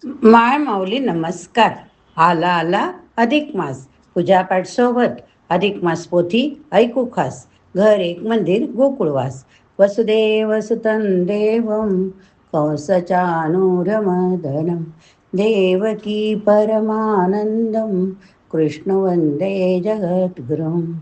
माय माऊली नमस्कार. आला आला अधिक मास, पूजापाठ सोबत अधिक मास पोथी ऐकू खास. घर एक मंदिर गोकुळवास, वसुदेव सुतं देवं कंसचानूरमर्दनं देवकी परमानंदं कृष्ण वंदे जगद्गुरुम्.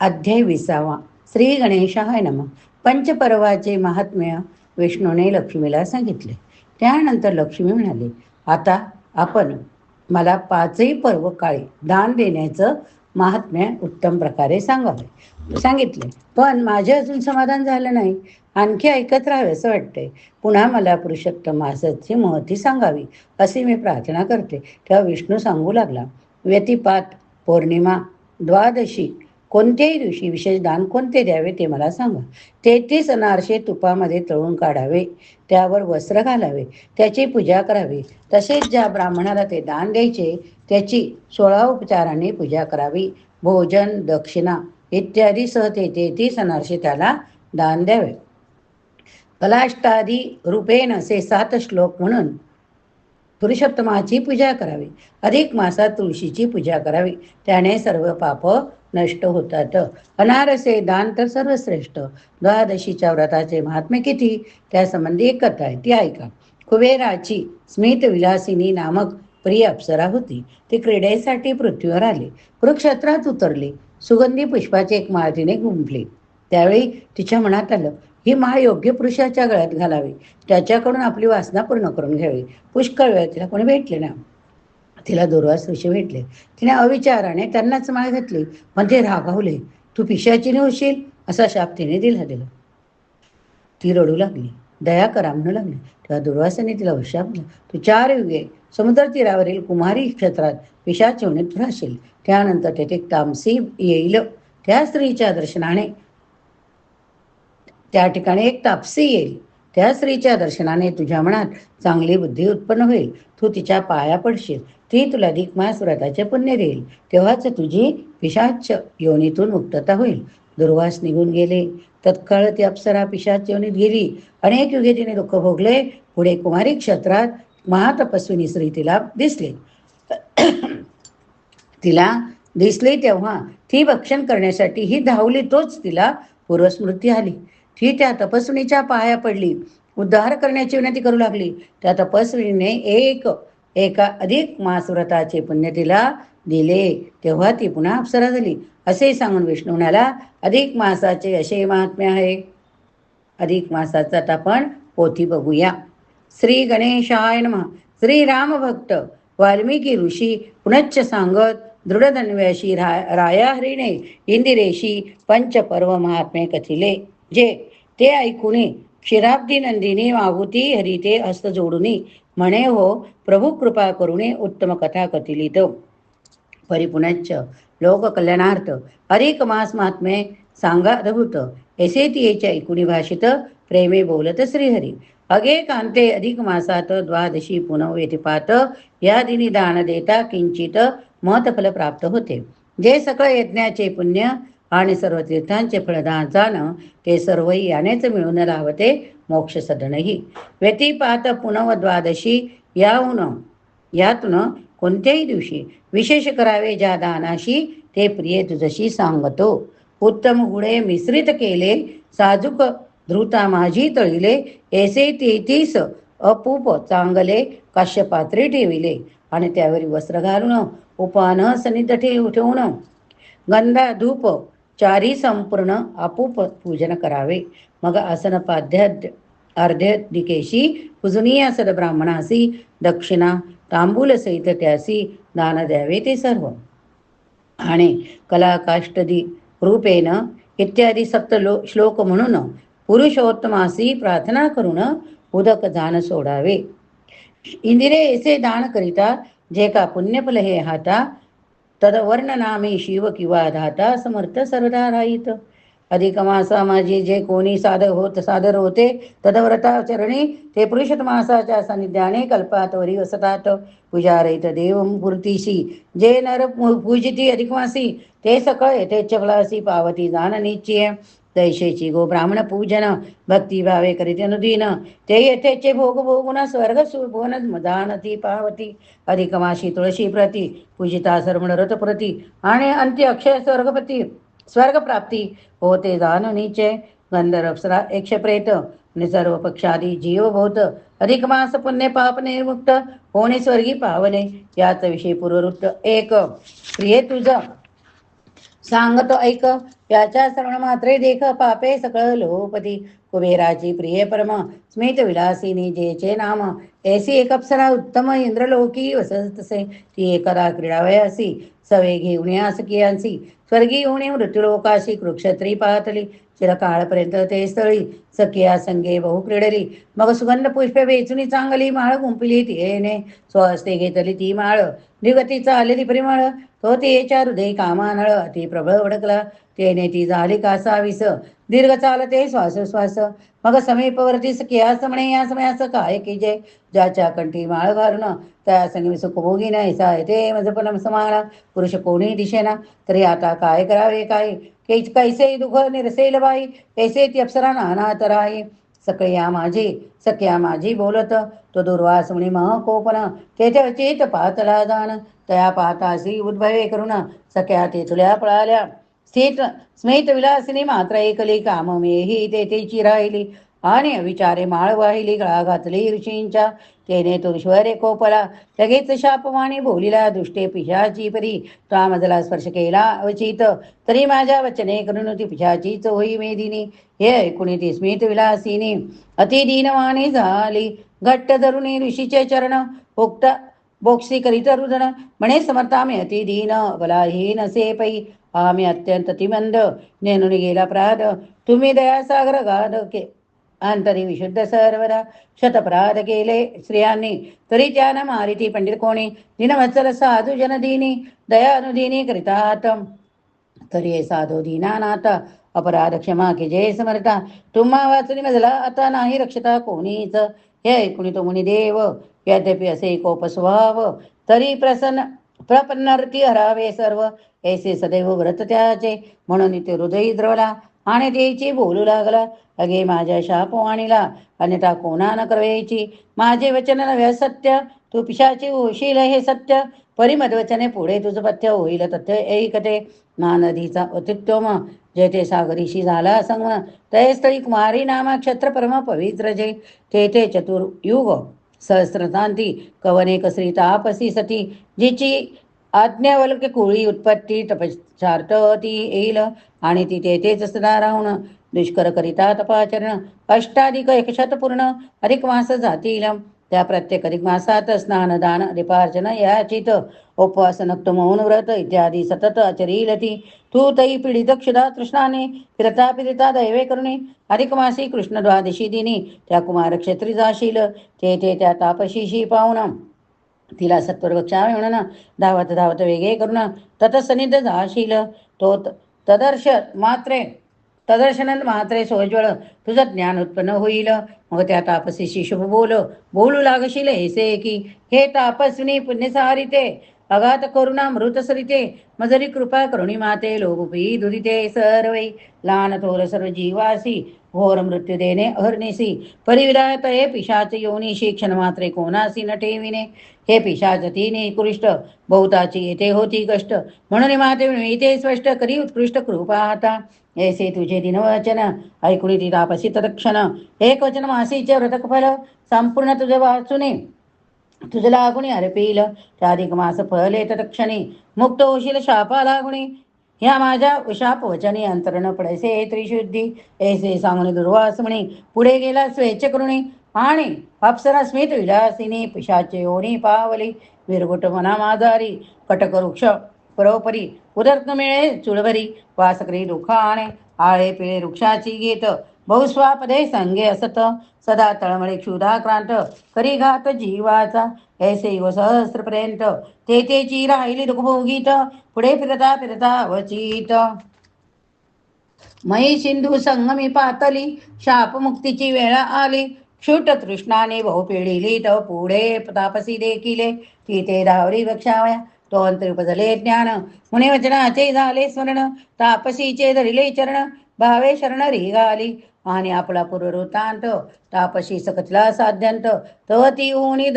अध्याय 20. श्री गणेशाय नमः. पंचपर्वाचे महात्म्य विष्णूने लक्ष्मीला सांगितले. त्यानंतर लक्ष्मी म्हणाली, आता आपण मला 5ही पर्व काळी दान देण्याचं महात्म्य उत्तम प्रकारे सांगितले. पण माझे अजून समाधान झालं नाही. आणखी ऐकत राहावे असं वाटतंय. पुन्हा मला पुरुषोत्तम मासाची महती सांगावी अशी मी प्रार्थना करते. तेव्हा विष्णू सांगू लागला, व्यतिपात, पौर्णिमा, द्वादशी कोणत्याही दिवशी विशेष दान कोणते द्यावे ते मला सांगा. 33 अनारसे तुपामध्ये तळून काढावे, त्यावर वस्त्र घालावे, त्याची पूजा करावी. तसेच ज्या ब्राह्मणाला ते दान द्यायचे त्याची 16 उपचाराने पूजा करावी. भोजन, दक्षिणा इत्यादी सह ते 33 अनारसे त्याला दान द्यावे. कलाष्टादी रूपेण असे 7 श्लोक म्हणून पुरुषोत्तमाची पूजा करावी. अधिक मासात तुळशीची पूजा करावी, त्याने सर्व पाप नष्ट होतात. अनारसे दान तर सर्वश्रेष्ठ. द्वादशीच्या व्रताचे महात्म्य किती, त्यासंबंधी एक कथा आहे, ती ऐका. कुबेराची स्मित विलासिनी नामक प्रिय अप्सरा होती. ती क्रीडेसाठी पृथ्वीवर आली. कुरुक्षेत्रात उतरली. सुगंधी पुष्पाचे एक माळ तिने गुंफली. त्यावेळी तिच्या मनात आलं, ही माळ योग्य पुरुषाच्या गळ्यात घालावी, त्याच्याकडून आपली वासना पूर्ण करून घ्यावी. पुष्कळ वेळ तिला कोणी भेटले ना. तिला दुर्वास ऋषी भेटले. तिने अविचाराने त्यांनाच माळ घातली. पण ते रागावले. तू पिशाचीने होशील असा शाप तिने दिला. ती रडू लागली. दया करा म्हणू लागली. तेव्हा दुर्वासाने तिला शाप दिला, तू 4 युगे समुद्र तीरावरील कुमारी क्षेत्रात पिशाच योनीत राहशील. त्यानंतर तेथे एक तामसी येईल. त्या स्त्रीच्या दर्शनाने त्या ठिकाणी एक तापसी येईल. त्या स्त्रीच्या दर्शनाने तुझ्या मनात चांगली बुद्धी उत्पन्न होईल. तू तिच्या पाया पडशील. ती तुला अधिक मास व्रताचे पुण्य देईल. तेव्हाच तुझी पिशाच योनीतून मुक्तता होईल. दुर्वास निघून गेले. तत्काळ ती अप्सरा पिशाच योनीत गेली. अनेक युगे तिने दुःख भोगले. पुढे कुमारी क्षेत्रात महातपस्विनी स्त्री तिला दिसली. तेव्हा ती भक्षण करण्यासाठी ही धावली. तोच तिला पूर्वस्मृती आली. ती त्या तपस्विनीच्या पाया पडली. उद्धार करण्याची विनंती करू लागली. त्या तपस्विनीने एका अधिक मास व्रताचे पुण्य तिला दिले. तेव्हा ती पुन्हा अप्सरा झाली. असे सांगून विष्णू म्हणाला, अधिक मासाचे असे महात्म्य आहे. अधिक मासाचा आता आपण पोथी बघूया. श्री गणेशाय नमः. श्री रामभक्त वाल्मिकी ऋषी पुनच्च सांगत दृढधन्व्याशी राया हरिणे इंदिरेशी पंचपर्व महात्म्य कथिले. जे ते ऐकुनी क्षीराब्दी नंदिनी मागुती हरिते हस्त जोडुनी म्हणे, हो प्रभू कृपा करुणे उत्तम कथा कथिलित. परिपुनच्च लोककल्याणार्थ अधिक मास महात्म्य सांगा अद्भुत. ऐसे तियेच्या ऐकुनी भाषित प्रेमे बोलत श्रीहरी. अगे कांते अधिक मासात द्वादशी पुनव व्यतिपात या दिनी दान देता किंचित महत्फल प्राप्त होते. जे सकळ यज्ञाचे पुण्य आणि सर्व तीर्थांचे फळदान जाण ते सर्वही यानेच मिळून लावते मोक्ष सदनही. व्यतिपात पुनव द्वादशी यातून कोणत्याही दिवशी विशेष करावे ज्या दानाशी ते प्रिय तुझशी सांगतो. उत्तम गुळे मिश्रित केले साजूक धृता माझी तळिले. ऐसे 33 अपूप चांगले काश्यपात्री ठेविले आणि त्यावर वस्त्र घालून उपान सनिध ठेवून गंधा धूप चारी संपूर्ण अपूप पूजन करावे. मग आसन पाद्य अर्ध्य दिकेशी पूजनीय सद्ब्राह्मणासी दक्षिणा तांबूल सहित त्यासी दान द्यावे ते सर्व. आणि कलाकाष्टदी रूपेण इत्यादी श्लोक म्हणून पुरुषोत्तमासी प्रार्थना करून उदक दान सोडावे. इंदिरे ऐसे दान करिता जे का पुण्यफल हे हाता तदवर्णनामे शिव किंवा धाता समर्थ सर्वदा राहित. अधिक मासा माझी जे कोणी सादर होते तदव्रताचरणी ते पुरुषोत्तमासाच्या सान्निध्याने कल्पातवरी वसतात. पूजारहित देव पूर्तीशी जे नर पूजिती अधिक मासी ते सकळ यथेच्छ फलासी पावती दान निश्चय. दैशेची गो ब्राह्मण पूजन भक्तिभावे करीत अनुदीन ते येथेचे भोग भोगुन स्वर्ग सुभवन मदानती पावती अधिक माशी तुळशी प्रती पूजिता सर्वण रथ प्रती आणि अंत्य अक्षय स्वर्गपती स्वर्गप्राप्ती होते जाणनीचे गंधर्व अप्सरा यक्ष प्रेत आणि सर्व पक्षादी जीव भूत अधिक मास पुण्य पाप निर्मुक्त होणे स्वर्गी पावले याच विषयी पूर्ववृत्त एक प्रिये तुझं सांगतो ऐक याच्या श्रवण मात्रे देख पापे सकळ लोपती कुबेराची प्रिय परम स्मित विलासिनी जेचे नाम ऐसी एक अप्सरा उत्तम इंद्रलोकी वसतसे ती एकदा क्रीडावयासी सवे घेऊन यास कियांसी स्वर्गी होणे मृत्यूलोकाशी कुरुक्षत्री पाहतली चिरकाळपर्यंत ते स्थळी सखिया संगे बहु क्रीडली मग सुगंध पुष्पे वेचुनी चांगली माळ गुंपिली तिने स्वहस्ते घेतली ती माळ निगतीचा आलेली परिमळ तो तिच्या हृदय कामानळ ती प्रबळ ओळखला तेने ती झाली कासावीस दीर्घ चालते श्वासोश्वास मग समीपवर्ती सखियास म्हणे या समयास काय की जे ज्याच्या कंठी माळ घालून त्या संगी सुखभोगी नाही ते मज पण समान पुरुष कोणी दिशेना तरी आता काय करावे काय कैसे दुःख निरसेल बाई कैसे ती अप्सरा नाना तराई सख्या माझी बोलत तो दुर्वास म्हणे मह कोपन तेथे चित पातला जाण तया पाहतासी उद्भवे करुण सख्या तेथुल्या पळाल्या स्मित विलासिनी मात्र एकली काम मेही तेथेची राहिली आणि विचारे माळ वाहिली गळा घातली ऋषींच्या तेने तो ईश्वरे कोपला लगेच शापवाणी बोलिला दुष्टे पिशाची परी मजला स्पर्श केला अवचित तरी माझ्या वचने करून ती पिशाचीच होई मेदिनी हे ऐकून ती स्मित विलासिनी अति दीनवाणी झाली घट्ट धरुणी ऋषीचे चरण उक्त बोक्सी करीत रुदन म्हणे समर्था मी अति दीन बलाहीन से पै आम्ही अत्यंत तिमंद नेणून गेला प्राद तुम्ही दयासागर गाध के अंतरी विशुद्ध सर्वदा शतपराध केले स्त्रियांनी तरी त्यानं मारिती पंडित कोणी दिनवत्सल साधू जनदिनी दयानुदिनी करितात तरी हे साधू दीनानाथ अपराध क्षमा की जय समर्था तुम्हा वाचली मजला आता नाही रक्षता कोणीच हे ऐकून तो मुनी देव यद्यपि असे कोप स्वभाव तरी प्रपन्नरती हरावे सर्व ऐसे सदैव व्रत त्याचे म्हणून ते हृदय द्रवला आणि त्याची बोलू लागला अगे माझ्या शापवाणीला अन्यथा कोणा न करवेची माझे वचन नव्हे सत्य तू पिशाची होशील हे सत्य परिमद्वचने पुढे तुझं पथ्य होईल तथ्य ऐकते ना नदीचा अत्युत्तम जेथे सागरीशी झाला संगम तय स्थळी कुमारी नामा क्षत्र परम पवित्र जे तेथे चतुर्युग सहस्रतांती कवने कसरी तापसी सती जिची आज्ञावल्क कुळी उत्पत्ती तपश्चार्थ ती येईल आणि ती तेथेच सदा राहून दुष्कर करिता तपाचरण अष्टाधिक 100 पूर्ण अधिक मास जातील त्या प्रत्येक अधिक मासात स्नान दान दीपार्चन याचित उपवास नक्त मौन व्रत इत्यादी सतत आचरील ती तू तई पीडित क्षुधा तृष्णाने फिरता दैवे करुणे अधिक मासी कृष्ण द्वादशी दिनी त्या कुमार क्षेत्री जाशील ते त्या तापशीशी पाहुण तिला सत्वर वृक्षा म्हणून धावत वेगे करून ततसनिध जाशील तो तदर्शनंत मात्रे सोज्वळ तुझं ज्ञान उत्पन्न होईल मग त्या तापसीशी शुभ बोलू लागशील ऐसे की हे तापस्विनी पुण्यसारिते अगात करुणा मृत सरिते मजरी कृपा करुणी माते लोभपी दुरिते सर्वै लहान थोर सर्व जीवासी घोर मृत्यू देणे अहर्निसी परिविधायत हे पिशाच योनीशी क्षण मात्रे कोणासी न ठेविने हे पिशाच तिने कुरिष्ट बहुताची येथे होती कष्ट म्हणून माते इथे स्पष्ट करी उत्कृष्ट कृपा आता ऐसे तुझे दिनवचन ऐकुणी ती तापसी तत्क्षण एक वचन मासीचे व्रतफल संपूर्ण तुझे वाचुने तुझ लागुणी अर्पील त्याधिक मास फले तत्क्षणी मुक्त होशील शापा लागुणी ह्या माझ्या शाप वचनी अंतरण पडसे त्रिशुद्धी ऐसे सांगून दुर्वास म्हणे पुढे गेला स्वेच्छ करुणी आणि अप्सरा स्मित विलासिनी पिशाचे ओणी पावली विरगुट मना माजारी कटक वृक्ष परोपरी उदर्क मिळे चुळभरी वासकरी दुःखाने आळे पिळे वृक्षाची गीत बहुस्वापदे संगे असत सदा तळमळे क्षुधाक्रांत करी घात जीवाचा ऐसे युग सहस्रपर्यंत तेची राहिली दुःखभोगीत पुढे फिरता अवचित मयी सिंधू संगमी पातली शापमुक्तीची वेळ आली क्षुट तृष्णाने बहु पिढिली तो पुढे तापसी देखिले तिथे धावरी वृक्षावया तो अंतरी उपजले ज्ञान, मुनी वचनाचे झाले स्मरण, तापसीचे धरिले चरण, भावे शरण घाली, आणि आपला पूर्ववृत्तांत, तापसी सकतला साध्यांत, तव ती ऊनी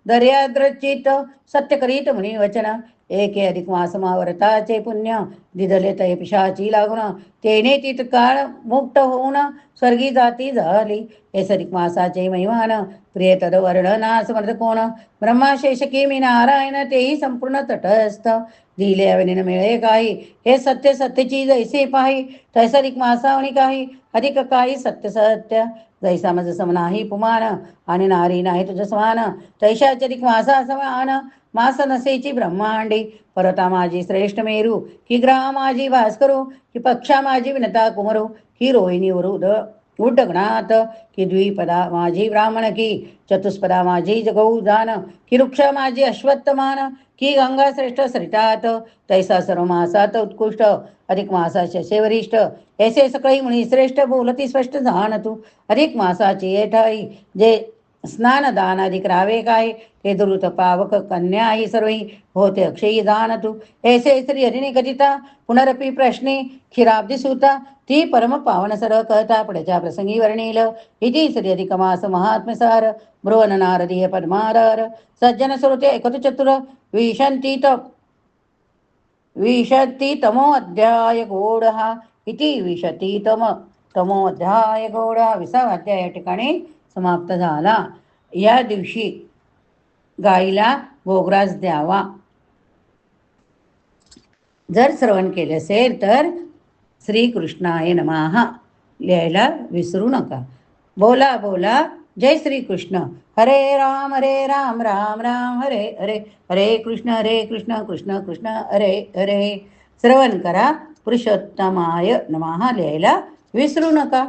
दर्याद्रचित, सत्य करीत मुनी वचन, एके अधिक मास व्रताचे पुण्य, दिदले तय पिशाची लागून, तेने तित काळ मुक्त होऊन स्वर्गी जाती झाली. हे अधिक मासाचे महिमान, प्रिय तद वर्णना समर्थ कोण, ब्रह्माशेष मी नारायण तेही संपूर्ण तटस्थ, दिले अविन मिळे काही, हे सत्य सत्यची जैसे पाही, तैसा अधिक मासावणी काही, अधिक काही सत्य सत्य, जैसा मज सम नाही पुमान, आणि नारी नाही तुझ समान, तैशाचे अधिक मासा समान, मास नसेची ब्रह्मांडी, पर्वता माझी श्रेष्ठ मेरू, की ग्रह माझी भास्करू, की पक्षा माझी विनता कुमरू, की रोहिणी वरुद उड्डगणात, की द्विपदा माझी ब्राह्मण, की चतुष्पदा माझी जगौदान, की वृक्ष माझी अश्वत्थमान, की गंगा श्रेष्ठ सरितात, तैसा सर्व मासात उत्कृष्ट, अधिक मासाचे वरिष्ठ, ऐसे सकळी मुनी श्रेष्ठ, बोलती स्पष्ट जाण तू, अधिक मासाची येठाई, जे स्नान दान अधिक रावे काय, ते दुरुत पावक कन्या ही सर्वही, होते अक्षयी दान तू, ऐसे श्री हरिने कथिता, पुनरपी प्रश्ने क्षीराब्दी सुता, ती परम पावन सर्व कहता, पुढच्या प्रसंगी वर्णिल, इति श्री अधिक मास महात्मसार, बृहन नारदीय पद्माधार, सज्जन श्रोते एकत चतुर, विशती तमो अध्याय गोड हा, इति तमो अध्याय गोड हा 20वा अध्याय या ठिकाणी समाप्त झाला. या दिवशी गाईला भोगराज द्यावा. जर श्रवण केले असेल तर श्रीकृष्णाय नमः लिहायला विसरू नका. बोला बोला जय श्रीकृष्ण. हरे राम राम राम हरे हरे, हरे कृष्ण कृष्ण कृष्ण हरे हरे. श्रवण करा. पुरुषोत्तमाय नमः लिहायला विसरू नका.